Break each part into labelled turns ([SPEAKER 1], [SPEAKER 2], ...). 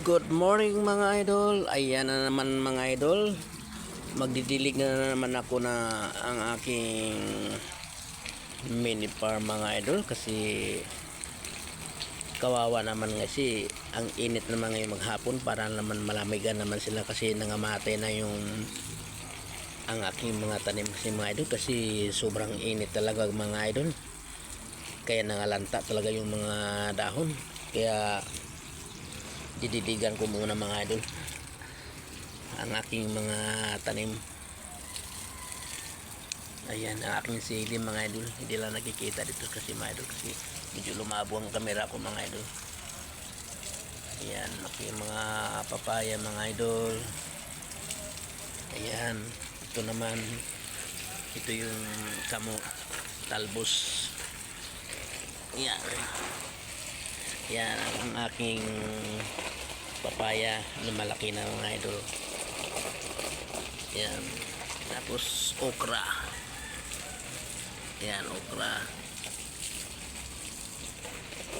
[SPEAKER 1] Good morning mga idol. Ayan na naman mga idol. Magdidilig na naman ako na ang aking mini farm mga idol kasi kawawa naman kasi ang init naman ngayong maghapon, para naman malamigan naman sila kasi nangamatay na yung ang aking mga tanim kasi mga idol, kasi sobrang init talaga mga idol, kaya nangalanta talaga yung mga dahon. Kaya didiligan ko muna mga idol ang aking mga tanim. Ayan ang aking sili mga idol, hindi lang nakikita dito kasi mga idol, kasi medyo lumabo ang camera ko mga idol. Ayan aking mga papaya mga idol. Ayan, ito naman, ito yung kamo talbos. Ayan, yan ang aking papaya na malaki na mga idol. Yan, tapos okra. Yan, okra.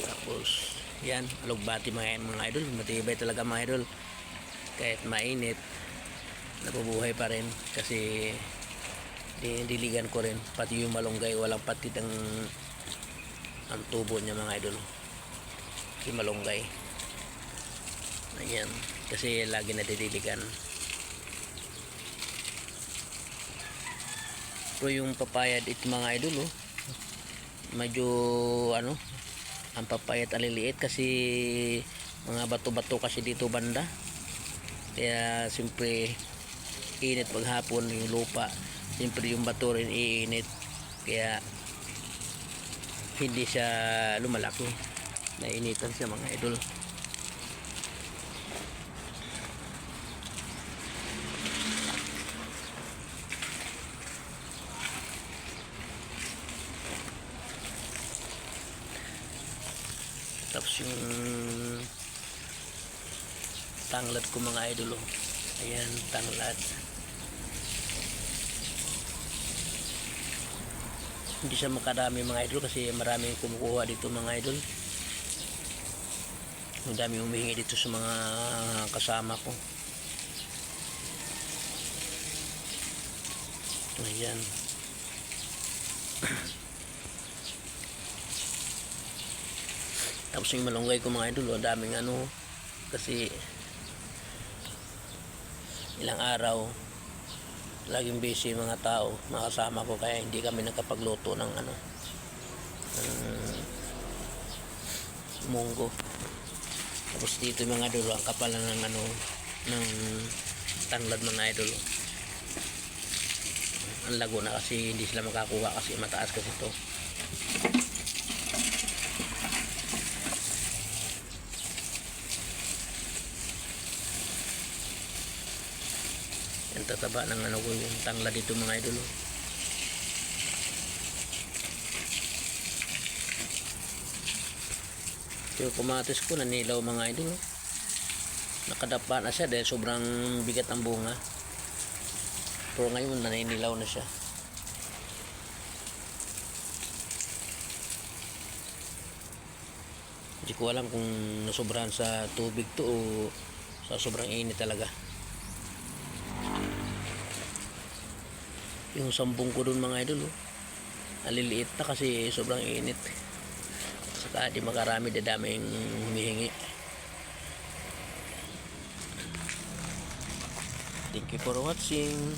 [SPEAKER 1] Tapos yan, alugbati mga idol. Matibay talaga mga idol, kahit mainit nabubuhay pa rin kasi diligan ko rin. Pati yung malunggay, walang patid ang tubo niya mga idol, yung malunggay. Ayan, kasi lagi nadidiligan. Pero yung papaya dito mga idol, medyo ang papaya aliliit kasi mga bato-bato kasi dito banda, kaya siyempre init paghapon yung lupa, siyempre yung bato rin iinit, kaya hindi siya lumalaki, nainitan siya mga idol. Tapos yung tanglad ko mga idol, ayan tanglad, hindi siya makadami mga idol kasi maraming kumukuha dito mga idol. Ang dami humihingi dito sa mga kasama ko. Ayan. Tapos yung malunggay ko mga idol, daming kasi ilang araw laging busy mga tao, mga kasama ko, kaya hindi kami nakapagluto ng munggo. Tapos dito mga idol, ang kapal ng ng tanglad mga idol. Ang lago na kasi hindi sila makakuha kasi mataas kasi ito. Ang tataba ng ko yung tanglad dito mga idol. Yung kumatis ko nanilaw mga idol. Nakadapa na siya dahil sobrang bigat ang bunga. Pero ngayon naninilaw na siya. Hindi ko alam kung nasobrahan sa tubig to o sa sobrang init talaga. Yung sambong ko dun mga idol, naliliit na kasi sobrang init. Saka di makarami, dadaming humihingi. Thank you for watching.